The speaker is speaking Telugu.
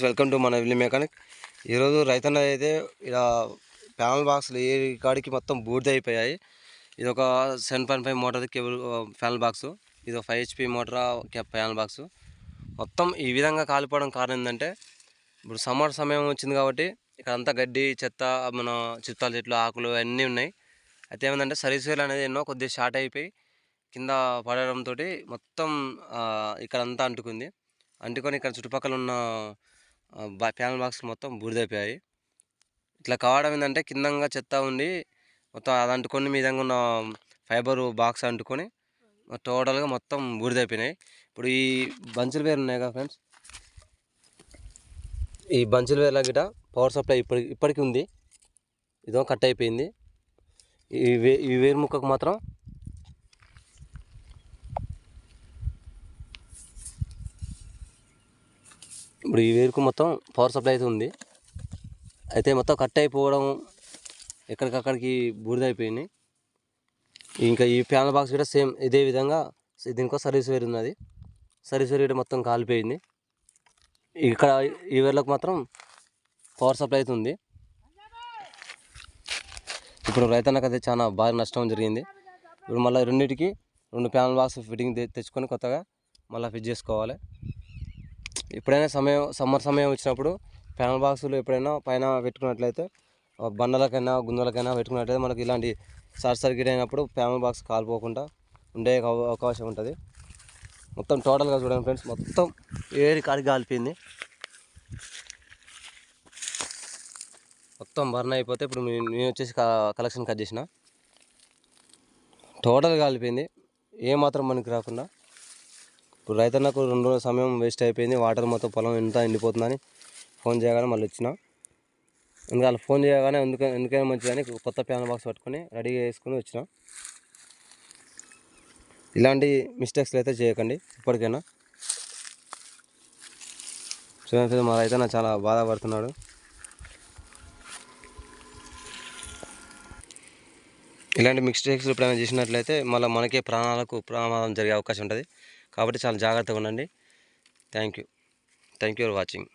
వెల్కమ్ టు మన విల్లి మెకానిక్. ఈరోజు రైతన్న అయితే ఇలా ప్యానల్ బాక్స్లు ఏ కాడికి మొత్తం బూడిదైపోయాయి. ఇది ఒక 7.5 మోటార్ కేబుల్ ప్యానల్ బాక్స్. ఇది ఒక 5 HP మోటార్ ప్యానల్ బాక్స్. మొత్తం ఈ విధంగా కాలిపోవడం కారణం ఏంటంటే, ఇప్పుడు సమ్మర్ సమయం వచ్చింది కాబట్టి ఇక్కడ అంతా గడ్డి, చెత్త, మన చిత్తాల చెట్లు, ఆకులు అన్నీ ఉన్నాయి. అయితే ఏమైందంటే సర్వీస్ వైర్ అనేది ఎన్నో కొద్దిగా షార్ట్ అయిపోయి కింద పడడంతో మొత్తం ఇక్కడంతా అంటుకొని ఇక్కడ చుట్టుపక్కల ఉన్న ప్యానల్ బాక్స్ మొత్తం బూడిదైపోయాయి. ఇట్లా కావడం ఏంటంటే కిందంగా చెత్త ఉండి మొత్తం అది అంటుకొని మీదంగా ఉన్న ఫైబర్ బాక్స్ అంటుకొని టోటల్గా మొత్తం బూడిదైపోయినాయి. ఇప్పుడు ఈ బంచుల వేరు ఉన్నాయి కదా ఫ్రెండ్స్, ఈ బంచుల వేర్ల గిట పవర్ సప్లై ఇప్పటికీ ఉంది. ఇదో కట్ అయిపోయింది. ఈ వేరు ముక్కకు మాత్రం ఇప్పుడు ఈ వేరుకు మొత్తం పవర్ సప్లై అయితే ఉంది. అయితే మొత్తం కట్ అయిపోవడం, ఎక్కడికక్కడికి బూడిదైపోయినాయి. ఇంకా ఈ ప్యానల్ బాక్స్ కూడా సేమ్ ఇదే విధంగా దీనికో సర్వీస్ వేర్ ఉన్నది. సర్వీస్ వేర్ కూడా మొత్తం కాలిపోయింది. ఇక్కడ ఈ వేర్లకు మాత్రం పవర్ సప్లై అయితే ఉంది. ఇప్పుడు రైతన్నకు అయితే చాలా బాగా నష్టం జరిగింది. ఇప్పుడు మళ్ళీ రెండింటికి 2 ప్యానల్ బాక్స్ ఫిట్టింగ్ తెచ్చుకొని కొత్తగా మళ్ళీ ఫిట్ చేసుకోవాలి. ఎప్పుడైనా సమ్మర్ సమయం వచ్చినప్పుడు ప్యానల్ బాక్సులు ఎప్పుడైనా పైన పెట్టుకున్నట్లయితే, బండలకైనా గుందలకైనా పెట్టుకున్నట్లయితే మనకి ఇలాంటి షార్ట్ సర్క్యూట్ అయినప్పుడు ప్యానల్ బాక్స్ కాలిపోకుండా ఉండే అవకాశం ఉంటుంది. మొత్తం టోటల్గా చూడండి ఫ్రెండ్స్, మొత్తం ఏరి కాడికి కాలిపోయింది. మొత్తం బర్న్ అయిపోతే ఇప్పుడు నేను వచ్చేసి కలెక్షన్ కట్ చేసిన, టోటల్గా కాలిపోయింది. ఏమాత్రం మనకి రాకుండా. ఇప్పుడు రైతన్నకు 2 రోజుల సమయం వేస్ట్ అయిపోయింది. వాటర్ మొత్తం పొలం ఎంత ఎండిపోతుందని ఫోన్ చేయగానే మళ్ళీ వచ్చిన. ఇంకా వాళ్ళు ఫోన్ చేయగానే ఎందుకైనా మంచిదని కొత్త ప్యానల్ బాక్స్ పట్టుకొని రెడీగా వేసుకొని వచ్చిన. ఇలాంటి మిస్టేక్స్లు అయితే చేయకండి ఇప్పటికైనా. చూడండి, మా రైతన్న చాలా బాధపడుతున్నాడు. ఇలాంటి మిస్టేక్స్ ఎప్పుడైనా చేసినట్లయితే మళ్ళీ మనకే ప్రాణాలకు ప్రమాదం జరిగే అవకాశం ఉంటుంది. కాబట్టి చాలా జాగ్రత్తగా ఉండండి. Thank you for watching.